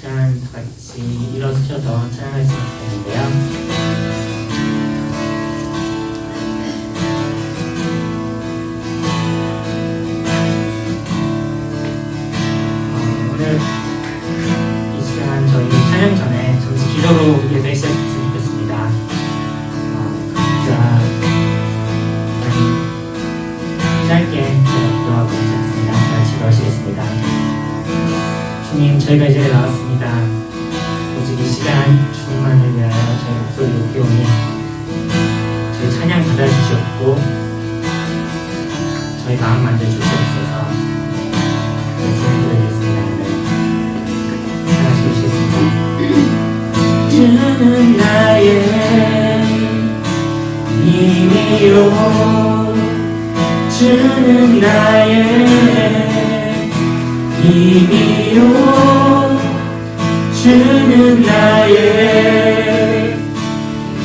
시간 다 같이 일어서셔서 찬양했으면 좋겠는데요. 오늘 이 시간 저희 찬양 전에 잠시 기도로 예배 시작했으면 좋겠습니다. 짧게 제가 기도하고 시작했습니다. 같이 기도하시겠습니다. 주님, 저희가 이 자리에 나왔습니다. 오직 이 시간 주님만을 위하여 저희 목소리 높이오니 저희 찬양 받아주시옵고 저희 마음 만져주시옵소서. 말씀을 드리겠습니다. 다 같이 보시겠습니다. 주는 나의 힘이요, 주는 나의 힘이요, 주는 나의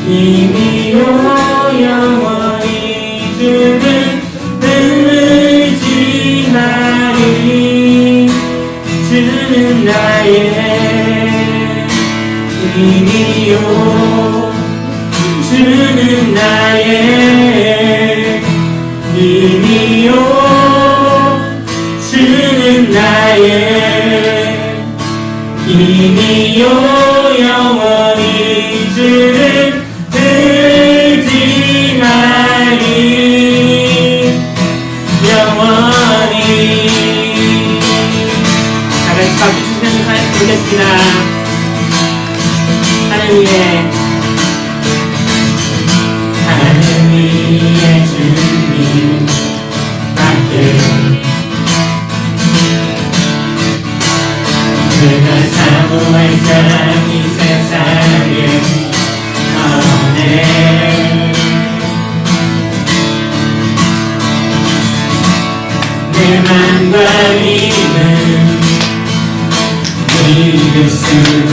힘이요, 영원히 주는 의지하리. 주는 나의 힘이요, 주는 나의 힘이요, 주는 나의 힘이요, 영원히 주는 의지하리. 영원히. 다같이 박수 치면서 하나님 부르겠습니다. 하늘 위에, 하늘 위에 주님 밖에 그가 사모할 사람이 세상에 없네. 내 맘과 힘은 믿을 수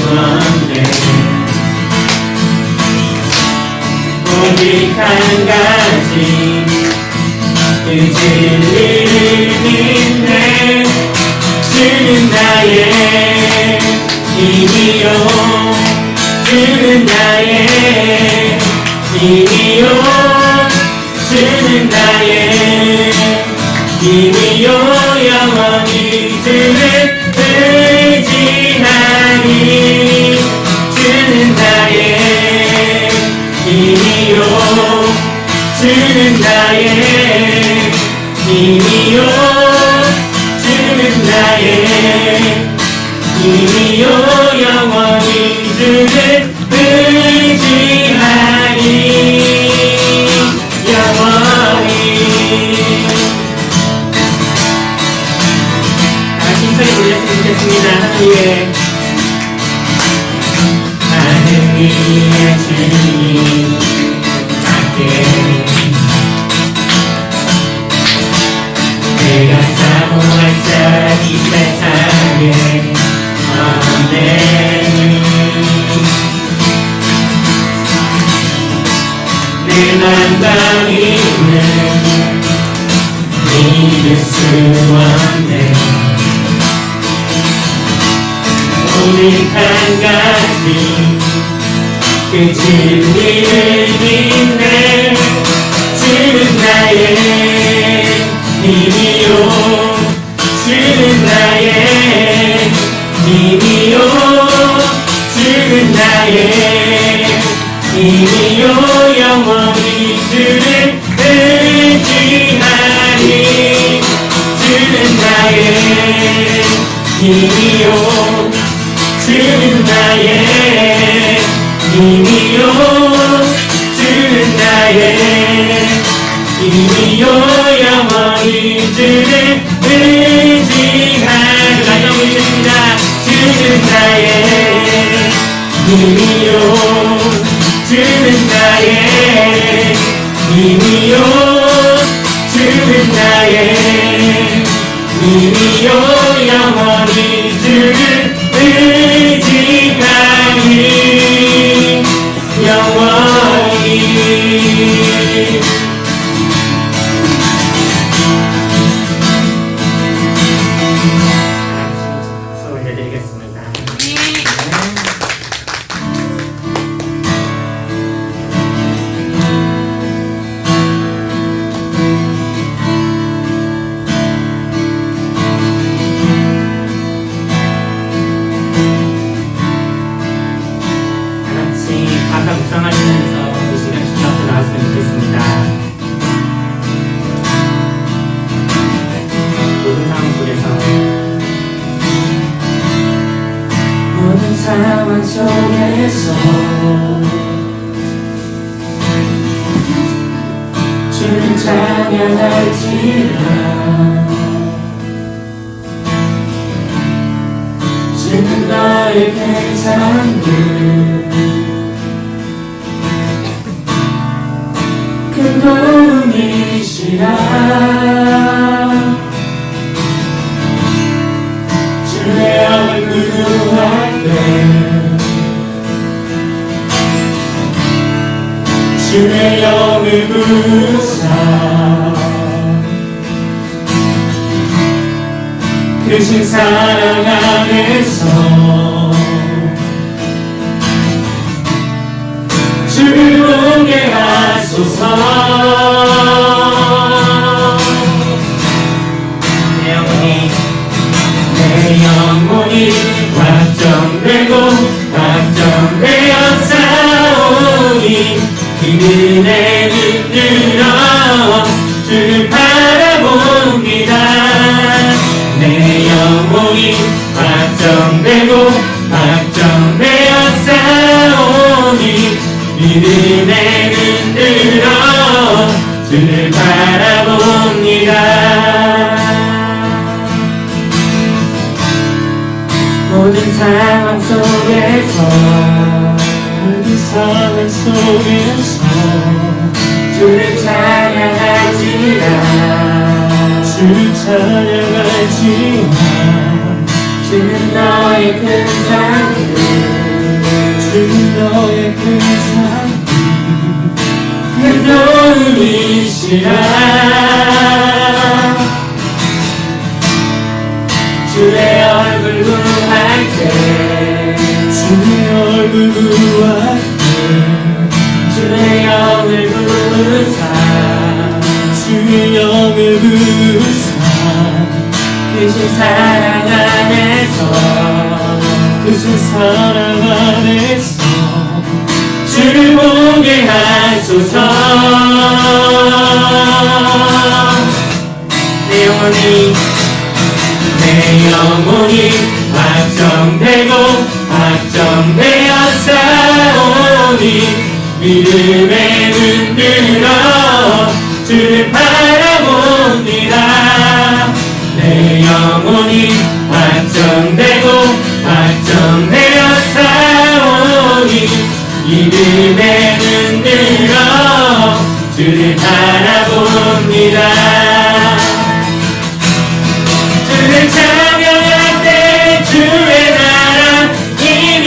없네. 오직 한 가지 그 진리를 믿네. 주는 나의 힘이요, 주는 나의 힘이요, 주는 나의 힘이요, 영원히 주는 의지하리. 주는 나의 힘이요, 주는 나의 힘이요, 주는 나의 힘이요, 영원히 주는 의지하리. 영원히. 다같이 힘차게 불렸으면 좋겠습니다. 하늘 위에 주님 밖에 내가 사모할 자이 세상에 없네. 내 맘과 힘은 믿을 수 없네. 오직 한 가지 그 진리를 믿네. 주는 나의 힘이요, 주는 나의 힘이요, 주는 나의 힘이요, 영원히 주는 의지하리. 주는 나의 힘이요, 주는 나의 힘이요, 주는 나의 힘이요, 영원히 주는 의지하리. 마지막 부르겠습니다. 주는 나의 힘이요, 주는 나의 힘이요, 주는 나의 힘이요, 영원히 주는 의지하리. 영원히. 박수 올려드리겠습니다. 묵상하시면서 이 시간 주님 앞에 나왔으면 좋겠습니다. 모든 상황 속에서 모든 상황 속에서 주를 찬양할지라 주는 너의 큰 산들 큰 도움이시라 주의 얼굴 구할 때 주의 영을 부사 크신 사랑 안에서 주를 보게 하소서. 내 영혼이 확정되고 확정되어 싸우니 그늘에 눈들어 주를 바라봅니다. 내 영혼이 확정되고 확정되어 싸우니 믿음에 눈들어 주를 바라봅니다. 모든 상황 속에서 주를 찬양하지라 주는 너의 큰 산들 큰 도움이시라 주의 얼굴 구할 때 주의 영을 부사 크신 사랑 안에서 주를 보게 하소서. 내 영혼이 확정되고 확정되어 싸우니 믿음에 눈들어 주를 바라봅니다. 내 영혼이 확정되고 확정되어 싸우니 믿음에 눈들어 주를 바라봅니다. 주를 찬양할 때 주의 나라 이미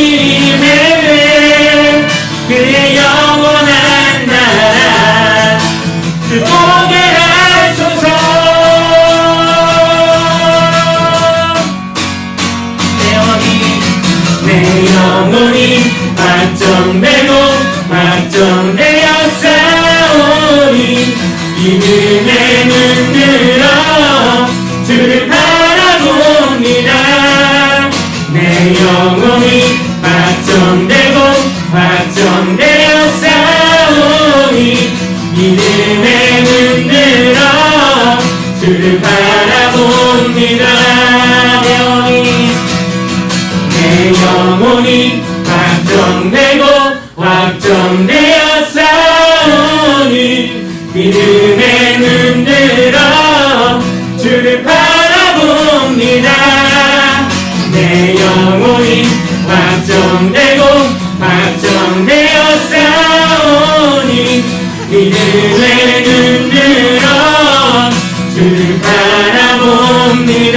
임했네. 그의 영원한 나라 그 보게 하소서. 내 영혼이 확정되고 확정되어 싸우니 믿음에 눈들어 주를 바라봅니다. 내 영혼이 확정되고 확정되어 싸우니 믿음에 눈들어 주를 바라봅니다. 내 영혼이 확정되고 확정되어 싸우니 믿음에 눈들어 주를 바라봅니다. 내 영혼이 확정되고 확정되어 싸우니 믿음에 눈들어 주를 바라봅니다.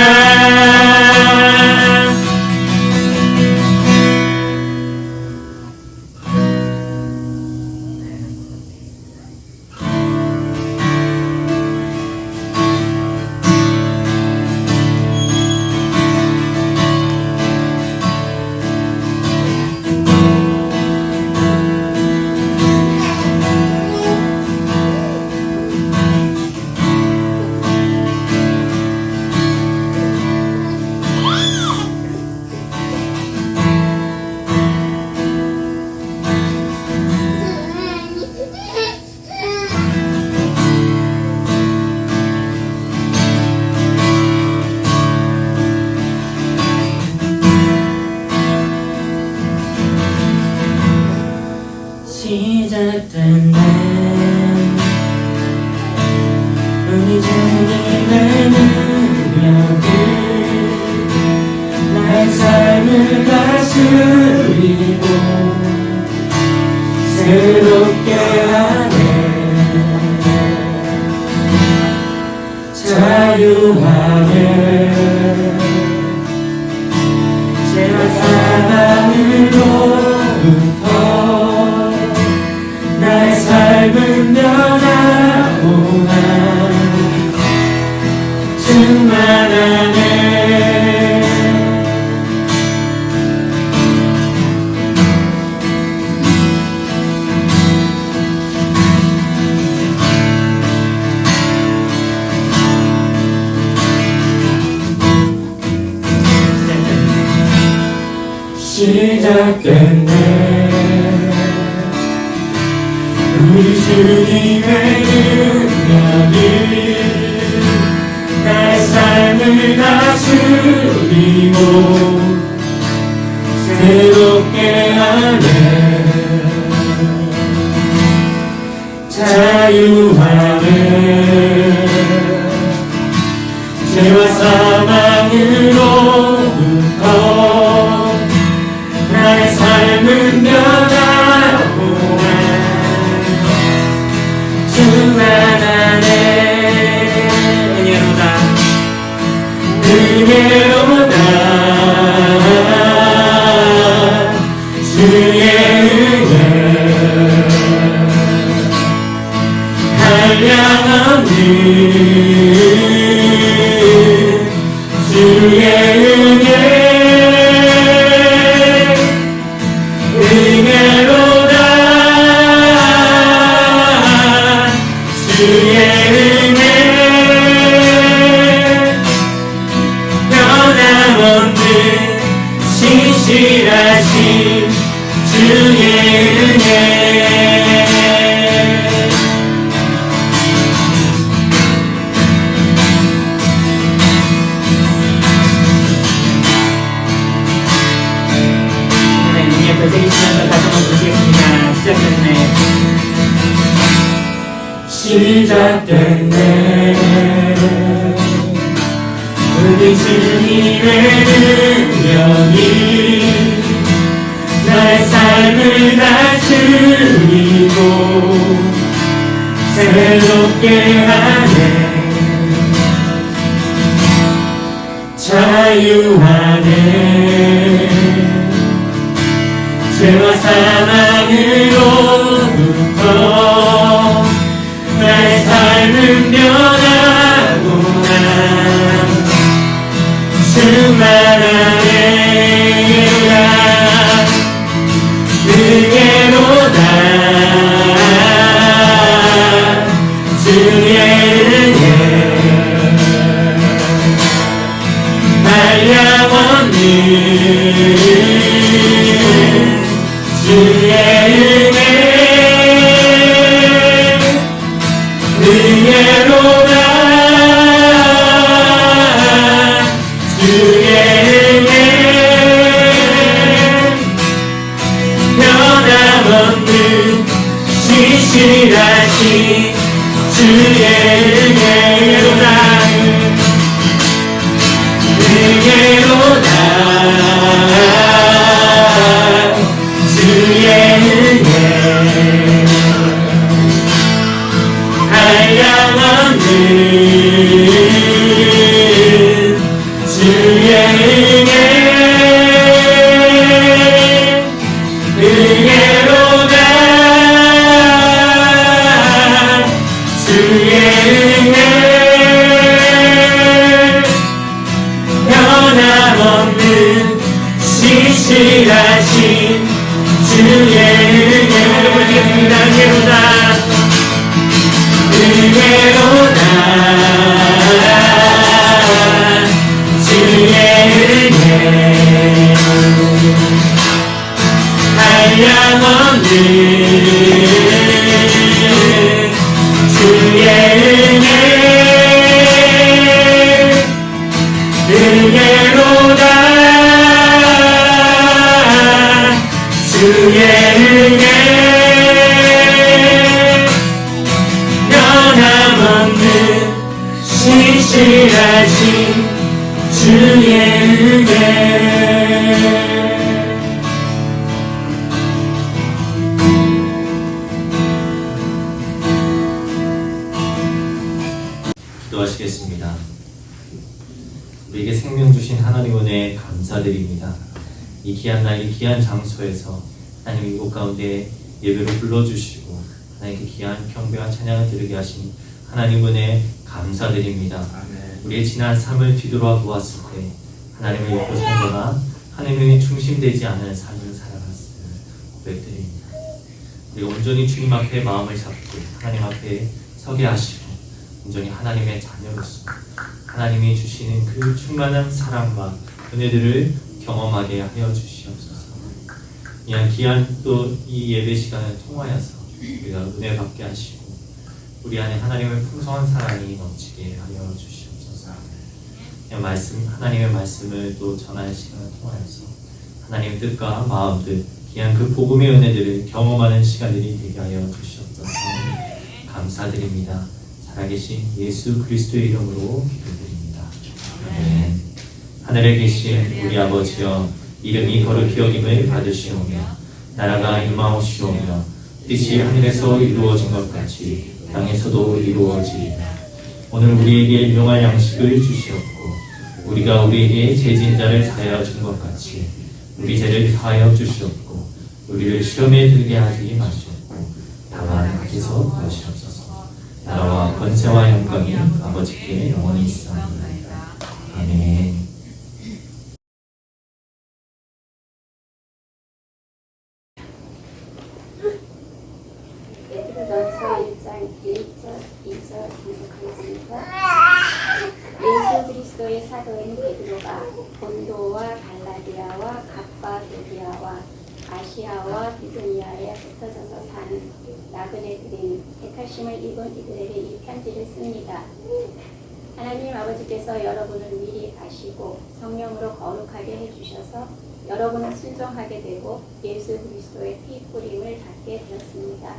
시작됐네. 우리 주님의 능력이 나의 삶을 다스리고 새롭게 하네. 자유하네. 죄와 사망으로부터 나의 삶은 변하고 난 충만하네. 시작됐네. 우리 주님의 능력이 나의 삶을 다스리고 새롭게 하네. 자유하네. 죄와 사망으로부터 나의 삶은 변하고 충만하네. 은혜로다. 은혜로다. 주의 은혜 한량없는 주의 은혜 은혜로다. 주의 은혜 변함없는 신실하신 주의 은혜. 시작됐네. 우리 주님의 능력이 나의 삶을 다스리고 새롭게 하네. 자유하네. 죄와 사망으로부터 나의 삶은 변하고 난 충만하네. 은혜로다. 주의 은혜 한량없는 주의 은혜 은혜로다. 주의 은혜 변함없는 신실하신 주의 은혜로다. 은혜로다. 주의 은혜 한량없는 주의 은혜 은혜로다. 주의 은혜 변함없는 신실하신 주의 은혜 올려드리겠습니다. 은혜로다. 주의 은혜 한량없는 주의 은혜 은혜로다. 주의 은혜 신실하신 주의 은혜 기도하시겠습니다. 우리에게 생명 주신 하나님 은혜에 감사드립니다. 이 귀한 날, 이 귀한 장소에서 하나님 이곳 가운데 예배로 불러주시고 하나님께 귀한 경배와 찬양을 드리게 하신 하나님 은혜에 감사드립니다. 아멘. 우리의 지난 삶을 뒤돌아 보았을 때 하나님을 잊고 살거나 하나님에 중심되지 않은 삶을 살아갔음을 고백드립니다. 우리가 온전히 주님 앞에 마음을 잡고 하나님 앞에 서게 하시고 온전히 하나님의 자녀로서 하나님이 주시는 그 충만한 사랑과 은혜들을 경험하게 하여 주시옵소서. 이한 귀한 또 이 예배 시간을 통하여서 우리가 은혜 받게 하시고 우리 안에 하나님의 풍성한 사랑이 넘치게 하여 주시옵소서. 하나님의 말씀을 또 전하는 시간을 통하여서 하나님의 뜻과 마음들 귀한 그 복음의 은혜들을 경험하는 시간들이 되게 하여 주시옵소서. 감사드립니다. 살아계신 예수 그리스도의 이름으로 기도드립니다. 아멘. 하늘에 계신 우리 아버지여, 이름이 거룩히 여김을 받으시오며 나라가 임하옵시오며 뜻이 하늘에서 이루어진 것 같이 땅에서도 이루어지리라. 오늘 우리에게 일용할 양식을 주시옵고 우리가 우리에게 죄진 자를 사하여 준 것 같이 우리 죄를 사하여 주시옵고 우리를 시험에 들게 하지 마시옵고 다만 악에서 구하시옵소서. 나라와 권세와 영광이 아버지께 영원히 있사옵나이다. 아멘. 베드로전서 1장 1절 2절 계속하겠습니다. 예수 그리스도의 사도인 베드로가 본도와 갈라디아와 갑바도기아와 아시아와 비두니아에 흩어져서 사는 나그네들인 택하심을 입은 이들에게 이 편지를 씁니다. 하나님 아버지께서 여러분을 미리 아시고 성령으로 거룩하게 해주셔서 여러분은 순종하게 되고 예수 그리스도의 피 뿌림을 받게 되었습니다.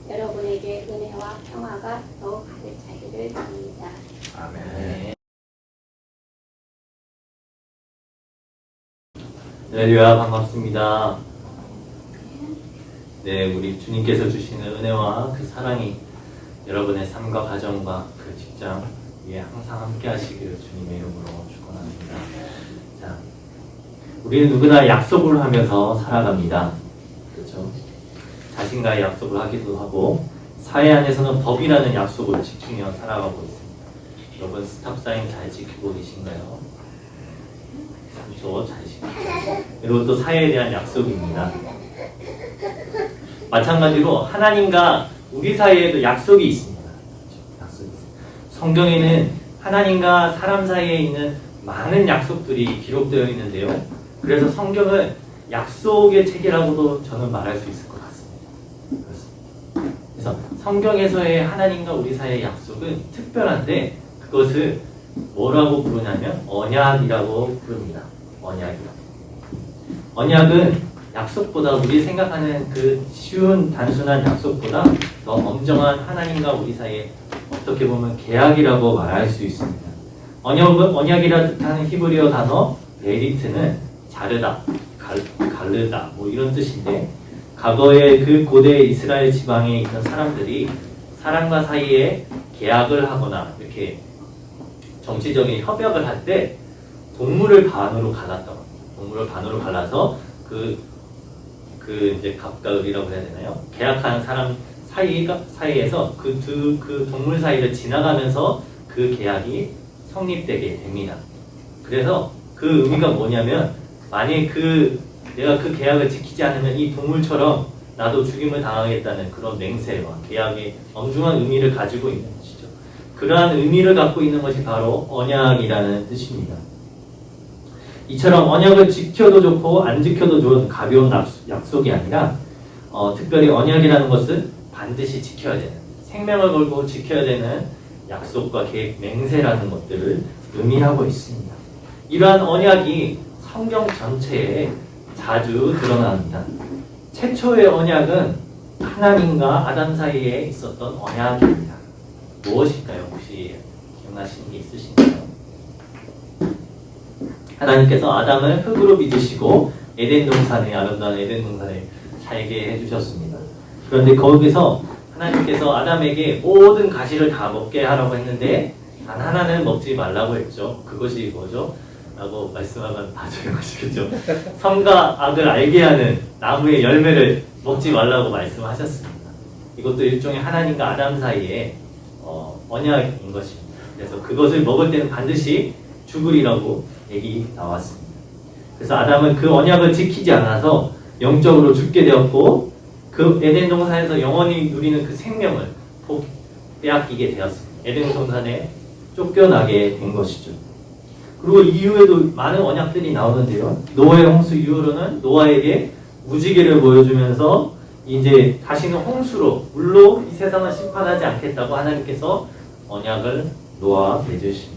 여러분에게 은혜와 평화가 더욱 가득 차기를 바랍니다. 아멘. 할렐루야, 반갑습니다. 네, 우리 주님께서 주시는 은혜와 그 사랑이 여러분의 삶과 가정과 그 직장 위에 항상 함께 하시기를 주님의 이름으로 축원합니다. 자, 우리는 누구나 약속을 하면서 살아갑니다. 그렇죠? 자신과의 약속을 하기도 하고 사회 안에서는 법이라는 약속을 지키며 살아가고 있습니다. 여러분 스탑사인 잘 지키고 계신가요? 3초 잘 지키고. 그리고 또 사회에 대한 약속입니다. 마찬가지로 하나님과 우리 사이에도 약속이 있습니다. 약속이 있습니다. 성경에는 하나님과 사람 사이에 있는 많은 약속들이 기록되어 있는데요. 그래서 성경은 약속의 책이라고도 저는 말할 수 있을 것 같습니다. 그래서 성경에서의 하나님과 우리 사이의 약속은 특별한데 그것을 뭐라고 부르냐면 언약이라고 부릅니다. 언약이라고. 언약은 약속보다 우리 생각하는 그 쉬운 단순한 약속보다 더 엄정한 하나님과 우리 사이에 어떻게 보면 계약이라고 말할 수 있습니다. 언약이라 뜻하는 히브리어 단어 베리트는 자르다, 가르다 뭐 이런 뜻인데 과거에 그 고대 이스라엘 지방에 있는 사람들이 사람과 사이에 계약을 하거나 이렇게 정치적인 협약을 할 때 동물을 반으로 갈랐다고 합니다. 동물을 반으로 갈라서 이제 갑과 을이라고 해야 되나요? 계약하는 사람 사이에서 그 동물 사이를 지나가면서 그 계약이 성립되게 됩니다. 그래서 그 의미가 뭐냐면 만약에 내가 그 계약을 지키지 않으면 이 동물처럼 나도 죽임을 당하겠다는 그런 맹세와 계약의 엄중한 의미를 가지고 있는 것이죠. 그러한 의미를 갖고 있는 것이 바로 언약이라는 뜻입니다. 이처럼 언약을 지켜도 좋고 안 지켜도 좋은 가벼운 약속이 아니라 특별히 언약이라는 것은 반드시 지켜야 되는, 생명을 걸고 지켜야 되는 약속과 계획, 맹세라는 것들을 의미하고 있습니다. 이러한 언약이 성경 전체에 자주 드러납니다. 최초의 언약은 하나님과 아담 사이에 있었던 언약입니다. 무엇일까요? 혹시 기억나시는 게 있으신가요? 하나님께서 아담을 흙으로 빚으시고 에덴 동산에, 아름다운 에덴 동산에 살게 해주셨습니다. 그런데 거기서 하나님께서 아담에게 모든 가시를 다 먹게 하라고 했는데 단 하나는 먹지 말라고 했죠. 그것이 뭐죠? 라고 말씀하면 다 조용하시겠죠. 선과 악을 알게 하는 나무의 열매를 먹지 말라고 말씀하셨습니다. 이것도 일종의 하나님과 아담 사이의 언약인 것입니다. 그래서 그것을 먹을 때는 반드시 죽으리라고 얘기 나왔습니다. 그래서 아담은 그 언약을 지키지 않아서 영적으로 죽게 되었고 그 에덴 동산에서 영원히 누리는 그 생명을 빼앗기게 되었습니다. 에덴 동산에 쫓겨나게 된 것이죠. 그리고 이후에도 많은 언약들이 나오는데요. 노아의 홍수 이후로는 노아에게 무지개를 보여주면서 이제 다시는 홍수로 물로 이 세상을 심판하지 않겠다고 하나님께서 언약을 노아와 맺으십니다.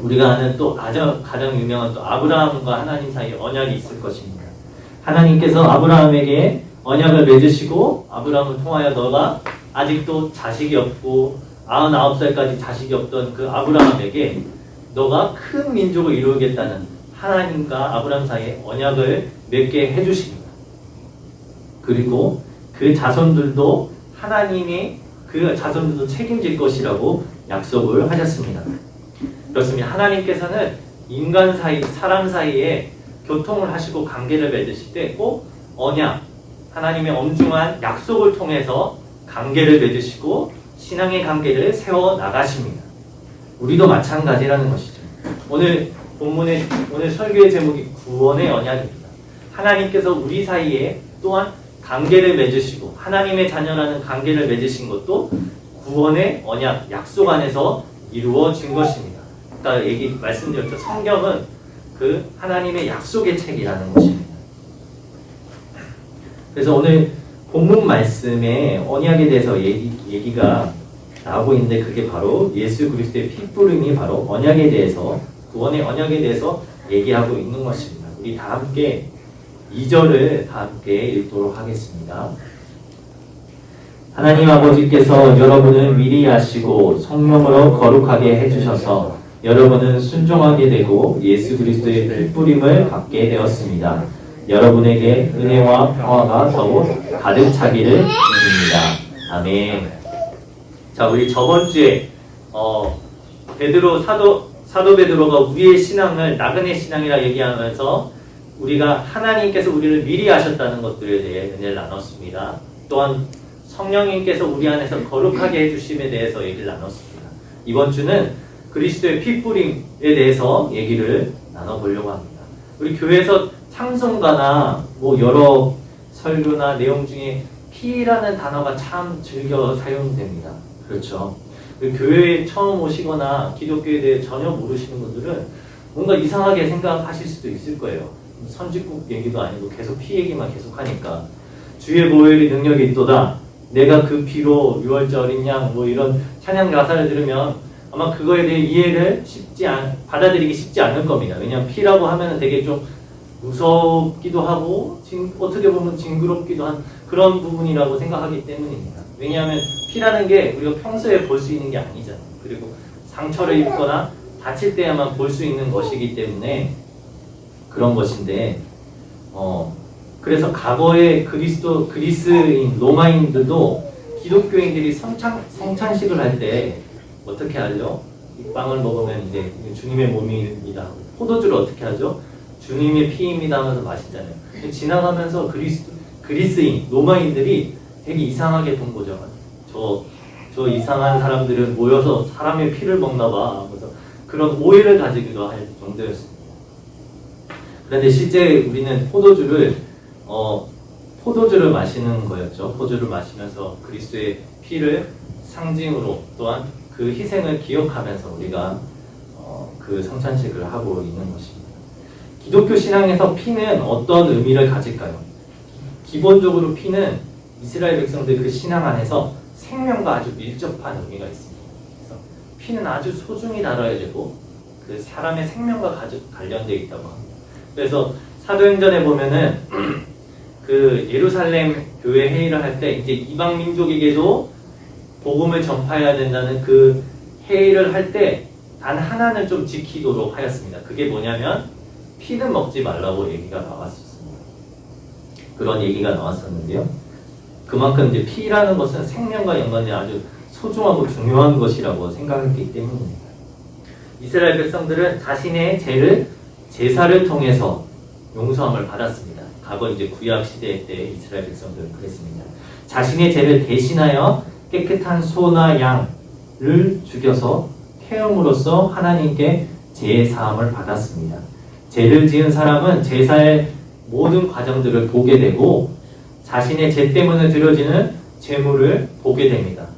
우리가 아는 또 가장 유명한 또 아브라함과 하나님 사이에 언약이 있을 것입니다. 하나님께서 아브라함에게 언약을 맺으시고 아브라함을 통하여 너가 아직도 자식이 없고 99살까지 자식이 없던 그 아브라함에게 너가 큰 민족을 이루겠다는 하나님과 아브라함 사이에 언약을 맺게 해주십니다. 그리고 그 자손들도 하나님이 그 자손들도 책임질 것이라고 약속을 하셨습니다. 그렇습니다. 하나님께서는 인간 사이, 사람 사이에 교통을 하시고 관계를 맺으실 때 꼭 언약, 하나님의 엄중한 약속을 통해서 관계를 맺으시고 신앙의 관계를 세워 나가십니다. 우리도 마찬가지라는 것이죠. 오늘 설교의 제목이 구원의 언약입니다. 하나님께서 우리 사이에 또한 관계를 맺으시고 하나님의 자녀라는 관계를 맺으신 것도 구원의 언약, 약속 안에서 이루어진 것입니다. 아까 말씀드렸죠. 성경은 그 하나님의 약속의 책이라는 것입니다. 그래서 오늘 본문 말씀에 언약에 대해서 얘기가 나오고 있는데 그게 바로 예수 그리스도의 피뿌림이 바로 언약에 대해서 구원의 언약에 대해서 얘기하고 있는 것입니다. 우리 다 함께 2절을 다 함께 읽도록 하겠습니다. 하나님 아버지께서 여러분을 미리 아시고 성령으로 거룩하게 해주셔서 여러분은 순종하게 되고 예수 그리스도의 피뿌림을 받게 되었습니다. 여러분에게 은혜와 평화가 더욱 가득 차기를 드립니다. 아멘. 자, 우리 저번 주에 사도 베드로가 우리의 신앙을 나그네 신앙이라 얘기하면서 우리가 하나님께서 우리를 미리 아셨다는 것들에 대해 은혜를 나눴습니다. 또한 성령님께서 우리 안에서 거룩하게 해주심에 대해서 얘기를 나눴습니다. 이번 주는 그리스도의 피뿌림에 대해서 얘기를 나눠보려고 합니다. 우리 교회에서 찬송가나 여러 설교나 내용 중에 피라는 단어가 참 즐겨 사용됩니다. 그렇죠. 교회에 처음 오시거나 기독교에 대해 전혀 모르시는 분들은 뭔가 이상하게 생각하실 수도 있을 거예요. 선지국 얘기도 아니고 계속 피 얘기만 계속 하니까 주의 보혈이 능력이 있도다. 내가 그 피로 6월절 어린 양 이런 찬양 가사를 들으면 아마 그거에 대해 이해를 받아들이기 쉽지 않을 겁니다. 왜냐하면 피라고 하면 되게 좀 무섭기도 하고 어떻게 보면 징그럽기도 한 그런 부분이라고 생각하기 때문입니다. 왜냐하면 피라는 게 우리가 평소에 볼 수 있는 게 아니잖아요. 그리고 상처를 입거나 다칠 때야만 볼 수 있는 것이기 때문에 그런 것인데 그래서 과거에 그리스인 로마인들도 기독교인들이 성찬식을 할 때 어떻게 하죠? 이 빵을 먹으면 이제 주님의 몸입니다. 포도주를 어떻게 하죠? 주님의 피입니다 하면서 마시잖아요. 지나가면서 그리스인 로마인들이 되게 이상하게 본 거죠. 저 이상한 사람들은 모여서 사람의 피를 먹나 봐 하면서 그런 오해를 가지기도 할 정도였습니다. 그런데 실제 우리는 포도주를 마시는 거였죠. 포도주를 마시면서 그리스도의 피를 상징으로 또한 그 희생을 기억하면서 우리가 그 성찬식을 하고 있는 것입니다. 기독교 신앙에서 피는 어떤 의미를 가질까요? 기본적으로 피는 이스라엘 백성들 그 신앙 안에서 생명과 아주 밀접한 의미가 있습니다. 그래서 피는 아주 소중히 다뤄야 되고 그 사람의 생명과 관련되어 있다고 합니다. 그래서 사도행전에 보면은 그 예루살렘 교회 회의를 할 때 이제 이방 민족에게도 복음을 전파해야 된다는 그 회의를 할 때 단 하나는 좀 지키도록 하였습니다. 그게 뭐냐면 피는 먹지 말라고 얘기가 나왔었습니다. 그런 얘기가 나왔었는데요. 그만큼 이제 피라는 것은 생명과 연관된 아주 소중하고 중요한 것이라고 생각했기 때문입니다. 이스라엘 백성들은 자신의 죄를 제사를 통해서 용서함을 받았습니다. 과거 이제 구약 시대 때 이스라엘 백성들은 그랬습니다. 자신의 죄를 대신하여 깨끗한 소나 양을 죽여서 태움으로써 하나님께 죄 사함을 받았습니다. 죄를 지은 사람은 제사의 모든 과정들을 보게 되고 자신의 죄 때문에 들어지는 죄물을 보게 됩니다.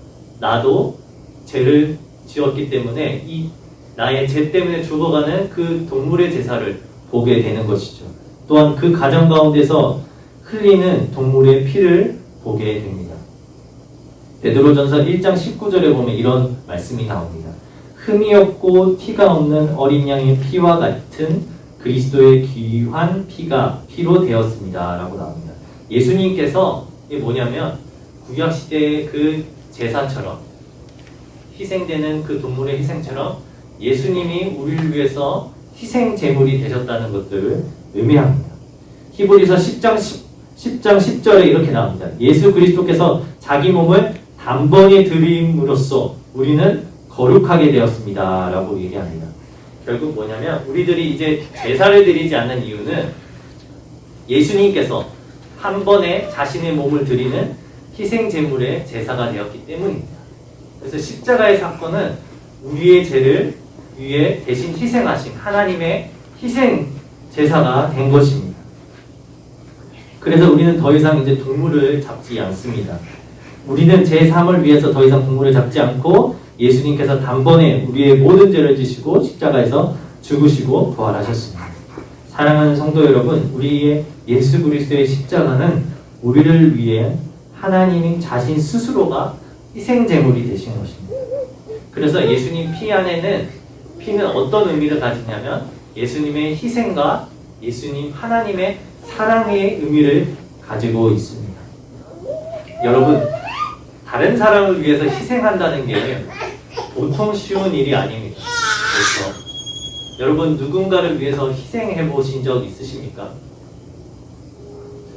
나도 죄를 지었기 때문에 이 나의 죄 때문에 죽어가는 그 동물의 제사를 보게 되는 것이죠. 또한 그 가정 가운데서 흘리는 동물의 피를 보게 됩니다. 베드로전서 1장 19절에 보면 이런 말씀이 나옵니다. 흠이 없고 티가 없는 어린 양의 피와 같은 그리스도의 귀한 피로 되었습니다. 라고 나옵니다. 예수님께서 이게 뭐냐면 구약시대의 그 제사처럼 희생되는 그 동물의 희생처럼 예수님이 우리를 위해서 희생 제물이 되셨다는 것들을 의미합니다. 히브리서 10장 10절에 이렇게 나옵니다. 예수 그리스도께서 자기 몸을 단번에 드림으로써 우리는 거룩하게 되었습니다. 라고 얘기합니다. 결국 뭐냐면 우리들이 이제 제사를 드리지 않는 이유는 예수님께서 한 번에 자신의 몸을 드리는 희생 제물의 제사가 되었기 때문입니다. 그래서 십자가의 사건은 우리의 죄를 위해 대신 희생하신 하나님의 희생 제사가 된 것입니다. 그래서 우리는 더 이상 이제 동물을 잡지 않습니다. 우리는 제3을 위해서 더 이상 동물을 잡지 않고 예수님께서 단번에 우리의 모든 죄를 지시고 십자가에서 죽으시고 부활하셨습니다. 사랑하는 성도 여러분, 우리의 예수 그리스도의 십자가는 우리를 위해 하나님이 자신 스스로가 희생 제물이 되신 것입니다. 그래서 예수님 피 안에는 피는 어떤 의미를 가지냐면 예수님의 희생과 예수님 하나님의 사랑의 의미를 가지고 있습니다. 여러분, 다른 사람을 위해서 희생한다는 게 보통 쉬운 일이 아닙니다. 그렇죠? 여러분, 누군가를 위해서 희생해 보신 적 있으십니까?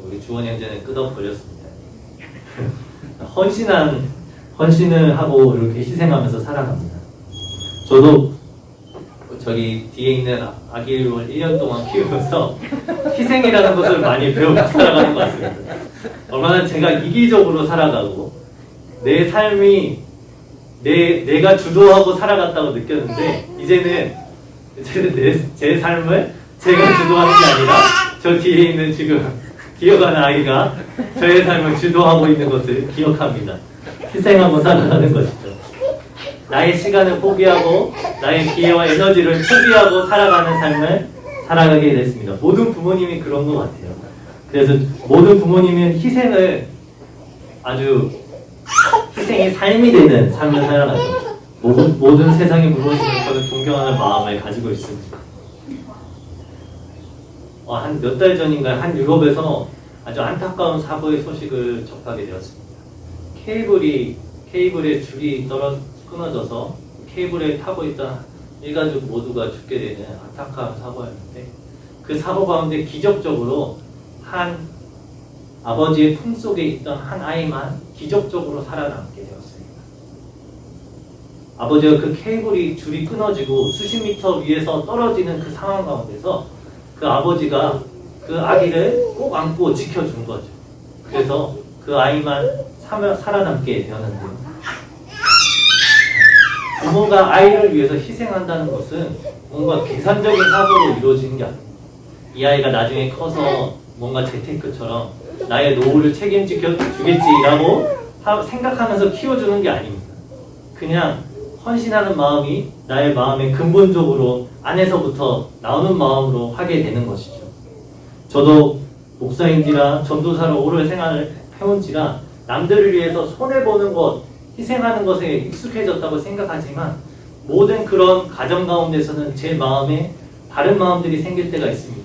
우리 주원 형제는 끄덕거렸습니다. 헌신을 하고 이렇게 희생하면서 살아갑니다. 저도 저기 뒤에 있는 아기를 1년 동안 키우면서 희생이라는 것을 많이 배우고 살아가는 것 같습니다. 얼마나 제가 이기적으로 살아가고 내 삶이 내가 주도하고 살아갔다고 느꼈는데 이제는 제 삶을 제가 주도하는 게 아니라 저 뒤에 있는 지금 기어가는 아이가 저의 삶을 주도하고 있는 것을 기억합니다. 희생하고 살아가는 것이죠. 나의 시간을 포기하고 나의 기회와 에너지를 포기하고 살아가는 삶을 살아가게 됐습니다. 모든 부모님이 그런 것 같아요. 그래서 모든 부모님은 희생을 아주 희생이 삶이 되는 삶을 살아가죠. 모든 세상의 부모님을 저는 존경하는 마음을 가지고 있습니다. 한 몇 달 전인가 한 유럽에서 아주 안타까운 사고의 소식을 접하게 되었습니다. 케이블의 줄이 끊어져서 케이블에 타고 있던 일가족 모두가 죽게 되는 안타까운 사고였는데 그 사고 가운데 기적적으로 한 아버지의 품속에 있던 한 아이만 기적적으로 살아남게 되었습니다. 아버지가 그 케이블이 줄이 끊어지고 수십 미터 위에서 떨어지는 그 상황 가운데서 그 아버지가 그 아기를 꼭 안고 지켜준 거죠. 그래서 그 아이만 살아남게 되었는데요. 부모가 아이를 위해서 희생한다는 것은 뭔가 계산적인 사고로 이루어지는 게 아닙니다. 이 아이가 나중에 커서 뭔가 재테크처럼 나의 노후를 책임지겠지라고 생각하면서 키워주는 게 아닙니다. 그냥 헌신하는 마음이 나의 마음의 근본적으로 안에서부터 나오는 마음으로 하게 되는 것이죠. 저도 목사인지라 전도사로 오래 생활을 해온지라 남들을 위해서 손해보는 것, 희생하는 것에 익숙해졌다고 생각하지만 모든 그런 가정 가운데서는 제 마음에 다른 마음들이 생길 때가 있습니다.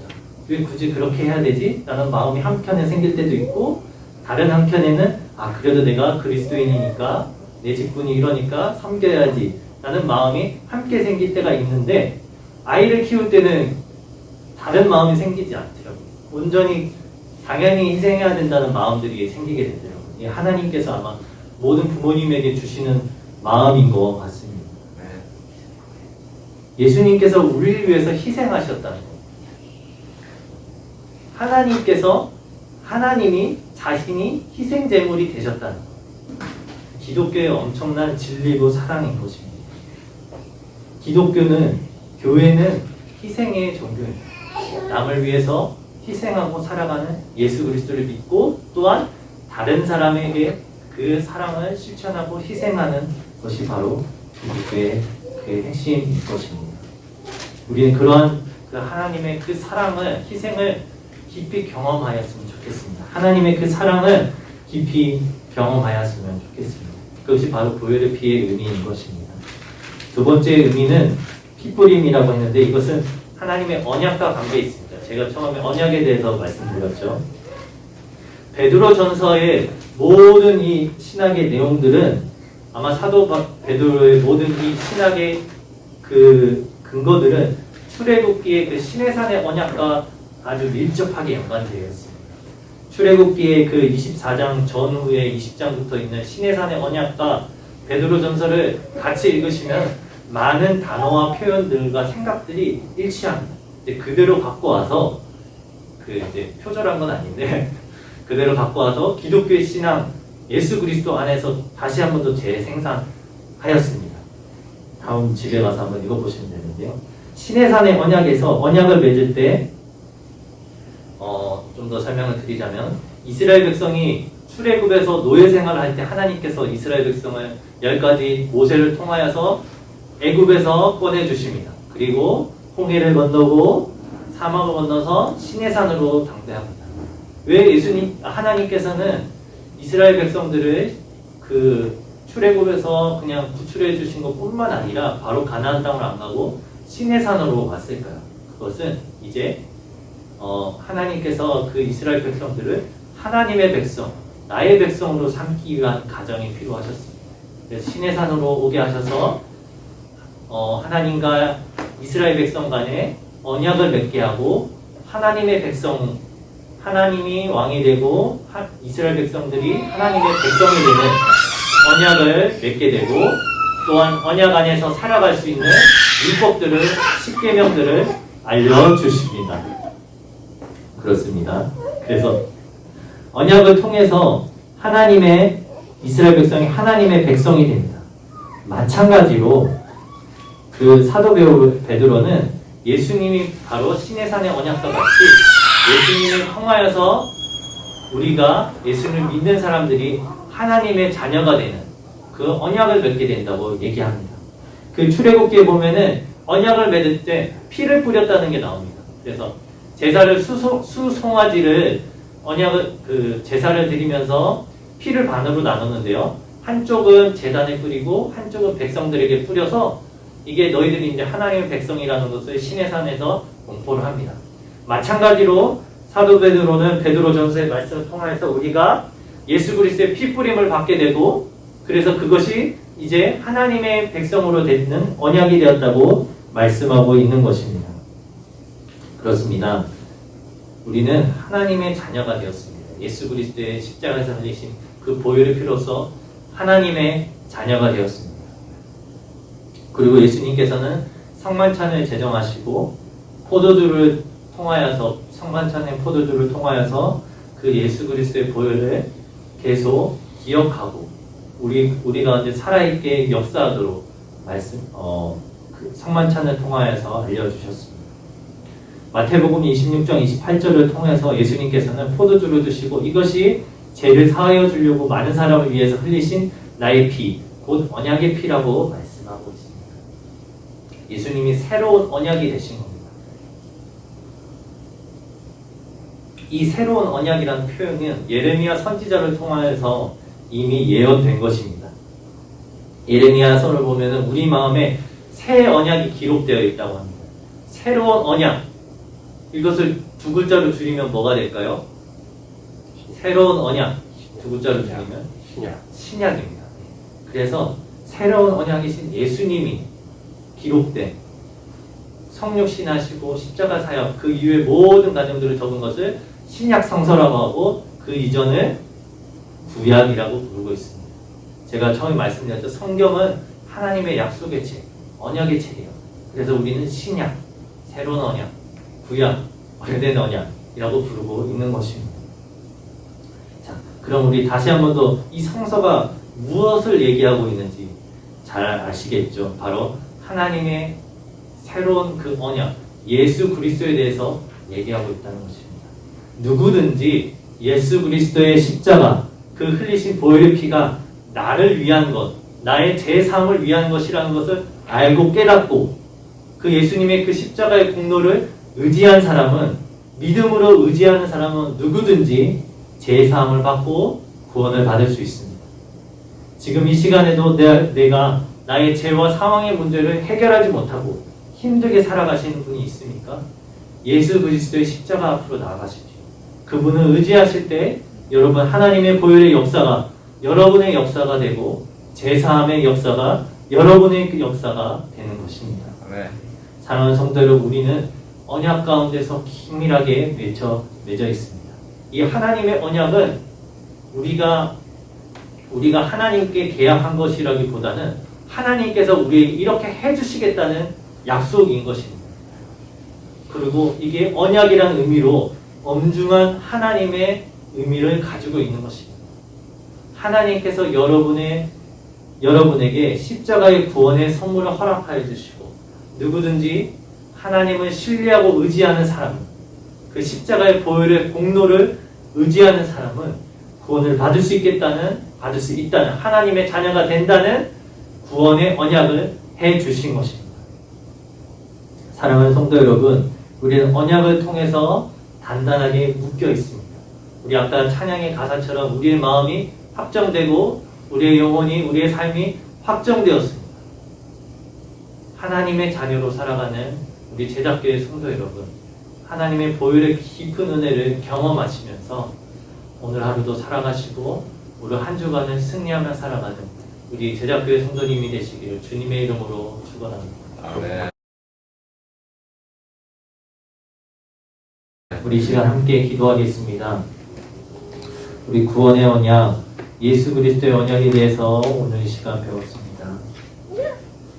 왜 굳이 그렇게 해야 되지? 라는 마음이 한켠에 생길 때도 있고 다른 한켠에는 그래도 내가 그리스도인이니까 내 직분이 이러니까 섬겨야지 라는 마음이 함께 생길 때가 있는데 아이를 키울 때는 다른 마음이 생기지 않더라고요. 온전히 당연히 희생해야 된다는 마음들이 생기게 되더라고요. 이 하나님께서 아마 모든 부모님에게 주시는 마음인 것 같습니다. 예수님께서 우리를 위해서 희생하셨다는 거예요. 하나님이 자신이 희생제물이 되셨다는 거예요. 기독교의 엄청난 진리고 사랑인 것입니다. 교회는 희생의 종교입니다. 남을 위해서 희생하고 살아가는 예수 그리스도를 믿고 또한 다른 사람에게 그 사랑을 실천하고 희생하는 것이 바로 기독교의 그 핵심인 것입니다. 우리는 그러한 그 하나님의 그 사랑을, 희생을 깊이 경험하였으면 좋겠습니다. 하나님의 그 사랑을 깊이 경험하였으면 좋겠습니다. 그것이 바로 보혈의 피의 의미인 것입니다. 두 번째 의미는 피뿌림이라고 했는데 이것은 하나님의 언약과 관계에 있습니다. 제가 처음에 언약에 대해서 말씀드렸죠. 베드로전서의 모든 이 신학의 내용들은 아마 사도 베드로의 모든 이 신학의 그 근거들은 출애굽기의 그 시내산의 언약과 아주 밀접하게 연관되어 있습니다. 출애굽기의 그 24장 전후에 20장부터 있는 시내산의 언약과 베드로전서를 같이 읽으시면 많은 단어와 표현들과 생각들이 일치합니다. 이제 그대로 갖고 와서 이제 표절한 건 아닌데 그대로 갖고 와서 기독교의 신앙 예수 그리스도 안에서 다시 한 번 더 재생산하였습니다. 다음 집에 가서 한번 읽어보시면 되는데요. 시내산의 언약에서 언약을 맺을 때 좀 더 설명을 드리자면 이스라엘 백성이 출애굽에서 노예 생활을 할 때 하나님께서 이스라엘 백성을 10가지 모세를 통하여서 애굽에서 꺼내주십니다. 그리고 홍해를 건너고 사막을 건너서 시내산으로 당대합니다. 왜 하나님께서는 이스라엘 백성들을 그 출애굽에서 그냥 구출해 주신 것뿐만 아니라 바로 가나안 땅을 안 가고 시내산으로 갔을까요? 그것은 이제 하나님께서 그 이스라엘 백성들을 하나님의 백성, 나의 백성으로 삼기 위한 가정이 필요하셨습니다. 그래서 시내산으로 오게 하셔서 하나님과 이스라엘 백성 간에 언약을 맺게 하고 하나님의 백성, 하나님이 왕이 되고 이스라엘 백성들이 하나님의 백성이 되는 언약을 맺게 되고 또한 언약 안에서 살아갈 수 있는 율법들을, 십계명들을 알려주십니다. 그렇습니다. 그래서 언약을 통해서 이스라엘 백성이 하나님의 백성이 됩니다. 마찬가지로 그 사도 베드로는 예수님이 바로 시내산의 언약과 같이 예수님을 통하여서 우리가 예수님을 믿는 사람들이 하나님의 자녀가 되는 그 언약을 맺게 된다고 얘기합니다. 그 출애굽기에 보면은 언약을 맺을 때 피를 뿌렸다는 게 나옵니다. 그래서 제사를 수송아지를 제사를 드리면서 피를 반으로 나누는데요. 한쪽은 제단에 뿌리고 한쪽은 백성들에게 뿌려서 이게 너희들이 이제 하나님의 백성이라는 것을 시내산에서 공포를 합니다. 마찬가지로 사도 베드로는 베드로전서의 말씀을 통해서 우리가 예수 그리스도의 피 뿌림을 받게 되고 그래서 그것이 이제 하나님의 백성으로 되는 언약이 되었다고 말씀하고 있는 것입니다. 그렇습니다. 우리는 하나님의 자녀가 되었습니다. 예수 그리스도의 십자가에서 흘리신 그 보혈의 피로서 하나님의 자녀가 되었습니다. 그리고 예수님께서는 성만찬을 제정하시고 성만찬의 포도주를 통하여서 그 예수 그리스도의 보혈을 계속 기억하고 우리 가운데 살아있게 역사하도록 그 성만찬을 통하여서 알려주셨습니다. 마태복음 26장 28절을 통해서 예수님께서는 포도주를 드시고 이것이 죄를 사하여 주려고 많은 사람을 위해서 흘리신 나의 피, 곧 언약의 피라고 말씀하고 있습니다. 예수님이 새로운 언약이 되신 겁니다. 이 새로운 언약이라는 표현은 예레미야 선지자를 통하여서 이미 예언된 것입니다. 예레미야서를 보면은 우리 마음에 새 언약이 기록되어 있다고 합니다. 새로운 언약. 이것을 두 글자로 줄이면 뭐가 될까요? 새로운 언약. 두 글자로 줄이면 신약입니다. 그래서 새로운 언약이신 예수님이 기록된 성육신하시고 십자가 사역 그 이후의 모든 과정들을 적은 것을 신약 성서라고 하고 그 이전을 구약이라고 부르고 있습니다. 제가 처음에 말씀드렸죠. 성경은 하나님의 약속의 책, 언약의 책이에요. 그래서 우리는 신약, 새로운 언약, 구약, 오래된 언약이라고 부르고 있는 것입니다. 자, 그럼 우리 다시 한 번 더 이 성서가 무엇을 얘기하고 있는지 잘 아시겠죠? 바로 하나님의 새로운 그 언약, 예수 그리스도에 대해서 얘기하고 있다는 것입니다. 누구든지 예수 그리스도의 십자가, 그 흘리신 보혈의 피가 나를 위한 것, 나의 제3을 위한 것이라는 것을 알고 깨닫고 그 예수님의 그 십자가의 공로를 의지한 사람은, 믿음으로 의지하는 사람은 누구든지 제3을 받고 구원을 받을 수 있습니다. 지금 이 시간에도 내가 나의 죄와 사망의 문제를 해결하지 못하고 힘들게 살아가시는 분이 있습니까? 예수 그리스도의 십자가 앞으로 나아가십시오. 그분을 의지하실 때 여러분 하나님의 보혈의 역사가 여러분의 역사가 되고 제3의 역사가 여러분의 그 역사가 되는 것입니다. 네. 사랑하는 성도 여러분, 우리는 언약 가운데서 긴밀하게 맺어 있습니다. 이 하나님의 언약은 우리가 하나님께 계약한 것이라기보다는 하나님께서 우리에게 이렇게 해주시겠다는 약속인 것입니다. 그리고 이게 언약이라는 의미로 엄중한 하나님의 의미를 가지고 있는 것입니다. 하나님께서 여러분에게 십자가의 구원의 선물을 허락하여 주시고 누구든지 하나님을 신뢰하고 의지하는 사람, 그 십자가의 보혈의 공로를 의지하는 사람은 구원을 받을 수 있다는 하나님의 자녀가 된다는 구원의 언약을 해 주신 것입니다. 사랑하는 성도 여러분, 우리는 언약을 통해서 단단하게 묶여 있습니다. 우리 아까 찬양의 가사처럼 우리의 마음이 확정되고 우리의 영혼이, 우리의 삶이 확정되었습니다. 하나님의 자녀로 살아가는 우리 제작교회 성도 여러분, 하나님의 보혈의 깊은 은혜를 경험하시면서 오늘 하루도 살아가시고 오늘 한 주간을 승리하며 살아가는 우리 제작교회 성도님이 되시기를 주님의 이름으로 축원합니다. 아멘. 우리 이 시간 함께 기도하겠습니다. 우리 구원의 언약, 예수 그리스도의 언약에 대해서 오늘 이 시간 배웠습니다.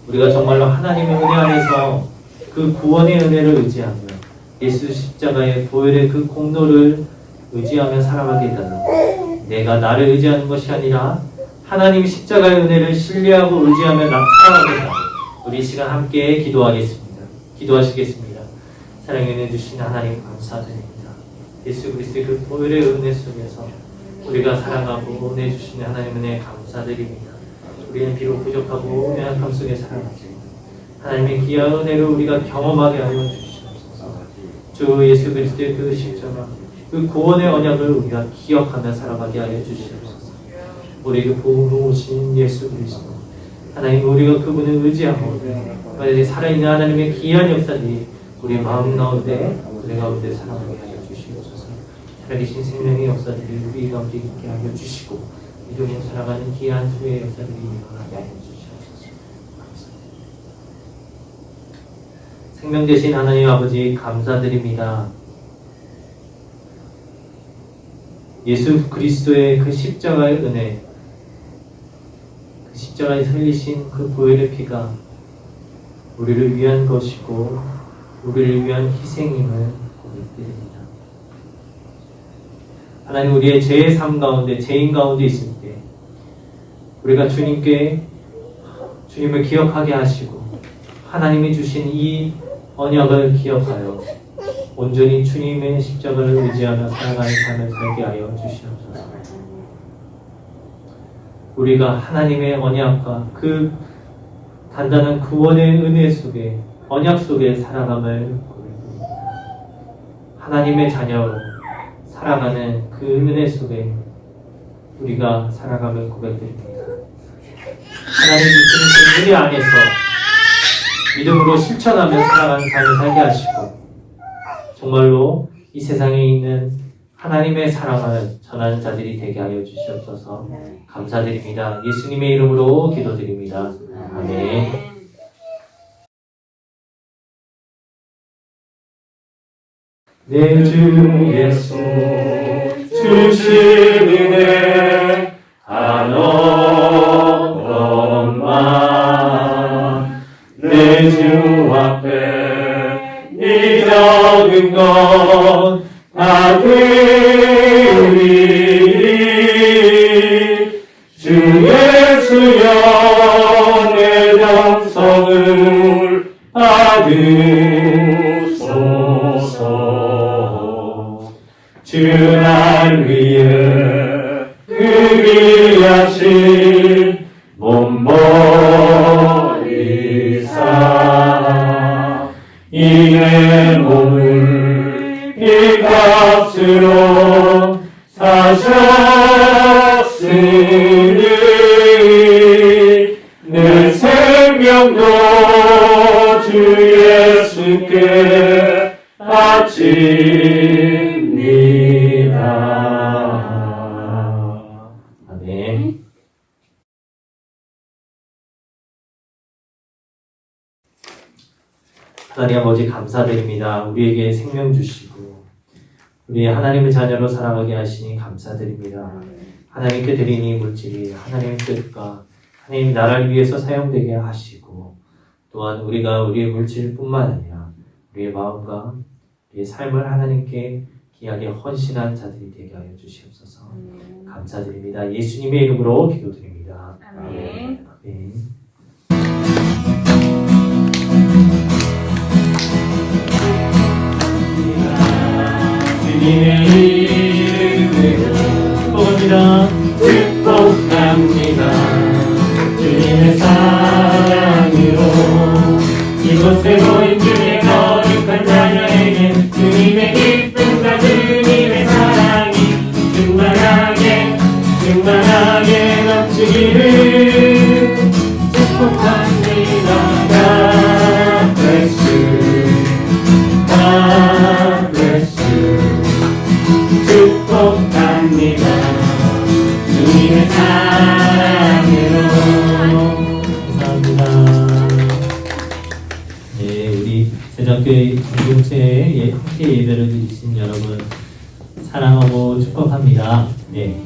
우리가 정말로 하나님의 은혜 안에서 그 구원의 은혜를 의지하며 예수 십자가의 보혈의 그 공로를 의지하며 살아가게 되는, 내가 나를 의지하는 것이 아니라 하나님 십자가의 은혜를 신뢰하고 의지하며 살아가게 되는 우리 이 시간 함께 기도하겠습니다. 기도하시겠습니다. 사랑의 은혜 주신 하나님 감사드립니다. 예수 그리스도의 그 보혈의 은혜 속에서 우리가 살아가고 은혜 주시는 하나님 은혜 감사드립니다. 우리는 비록 부족하고 연약함 속에 살아가지만 하나님의 귀한 은혜를 우리가 경험하게 하여 주시옵소서. 주 예수 그리스도의 그 십자가, 그 구원의 언약을 우리가 기억하며 살아가게 하여 주시옵소서. 우리에게 복음을 오신 예수 그리스도, 하나님 우리가 그분을 의지하고 만약에 살아있는 하나님의 귀한 역사들이 우리 마음 가운데, 우리 가운데 살아가게 하여 주시옵소서. 살아계신 생명의 역사들이 우리 가운데 있게 하여 주시고 믿음으로 살아가는 귀한 주의 역사들이 일어나게 하여 주시옵소서. 감사드립니다. 생명 되신 하나님 아버지 감사드립니다. 예수 그리스도의 그 십자가의 은혜, 그 십자가에 흘리신 그 보혈의 피가 우리를 위한 것이고 우리를 위한 희생임을 고백드립니다. 하나님, 우리의 죄의 삶 가운데, 죄인 가운데 있을 때 우리가 주님을 기억하게 하시고 하나님이 주신 이 언약을 기억하여 온전히 주님의 십자가를 의지하며 살아가는 삶을 살게 하여 주시옵소서. 우리가 하나님의 언약과 그 단단한 구원의 은혜 속에, 언약 속에 살아감을 고백합니다. 하나님의 자녀로 살아가는 그 은혜 속에 우리가 살아감을 고백드립니다. 하나님 주시는 그 은혜 안에서 믿음으로 실천하며 살아가는 삶을 살게 하시고 정말로 이 세상에 있는 하나님의 사랑을 전하는 자들이 되게 하여 주시옵소서. 감사드립니다. 예수님의 이름으로 기도드립니다. 아멘. 내 주 예수 주신 은혜 한없만 내 주 앞에 이 적은 것 다 드리니 주 예수여 내 정성을 받으소서. 주 날 위해 그리하신 몸버리사 이 내 몸을 값으로 사셨으니 내 생명도 주 예수께 바칩니다. 아멘. 하나님 아버지 감사드립니다. 우리에게 생명 주시고 우리 하나님의 자녀로 살아가게 하시니 감사드립니다. 하나님께 드린 이 물질이 하나님의 뜻과 하나님 나라를 위해서 사용되게 하시고 또한 우리가 우리의 물질뿐만 아니라 우리의 마음과 우리의 삶을 하나님께 귀하게 헌신한 자들이 되게 하여 주시옵소서. 감사드립니다. 예수님의 이름으로 기도드립니다. 아멘. 아멘. 주님의 이름으로 축복합니다. 주님의 사랑으로 이곳에 모인 주의 거룩한 자녀에게 주님의 기쁨과 주님의 사랑이 충만하게 넘치기를 축복합니다. God bless you. God bless you. 축복합니다. 주님의 사랑으로. 감사합니다. 네, 우리 제자교회 공동체에 함께 예배를 드리신 여러분 사랑하고 축복합니다. 네.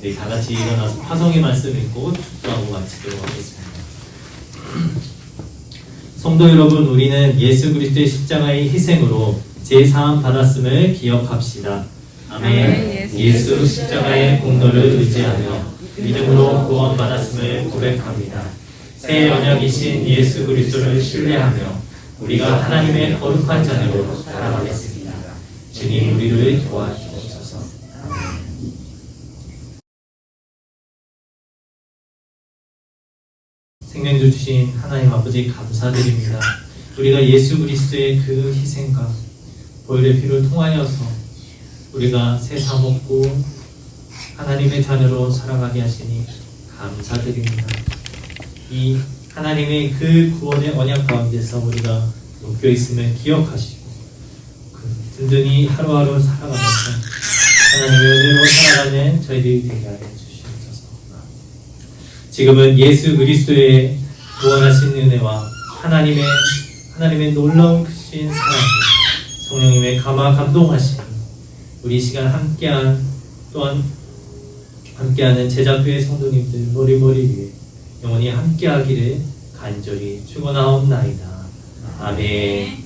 네, 다 같이 일어나서 화성의 말씀 읽고 축도하고 마치도록 하겠습니다. 성도 여러분, 우리는 예수 그리스도의 십자가의 희생으로 제사함 받았음을 기억합시다. 아멘. 예수 십자가의 공로를 의지하며 믿음으로 구원 받았음을 고백합니다. 새 언약이신 예수 그리스도를 신뢰하며 우리가 하나님의 거룩한 자녀로 살아가겠습니다. 주님 우리를 도와주옵소서. 생명 주신 하나님 아버지 감사드립니다. 우리가 예수 그리스도의 그 희생과 보혈의 피를 통하여서 우리가 새 사먹고 하나님의 자녀로 살아가게 하시니 감사드립니다. 이 하나님의 그 구원의 언약 가운데서 우리가 묶여 있음을 기억하시고 든든히 하루하루 살아가면서 하나님의 은혜로 살아가는 저희들이 되게 하여 주시옵소서. 지금은 예수 그리스도의 구원하신 은혜와 하나님의 놀라운 크신 사랑, 성령님의 감화 감동하심, 우리 시간 또한 함께하는 제자교회 성도님들 머리머리 위에 영원히 함께하기를 간절히 축원하옵나이다. 아멘.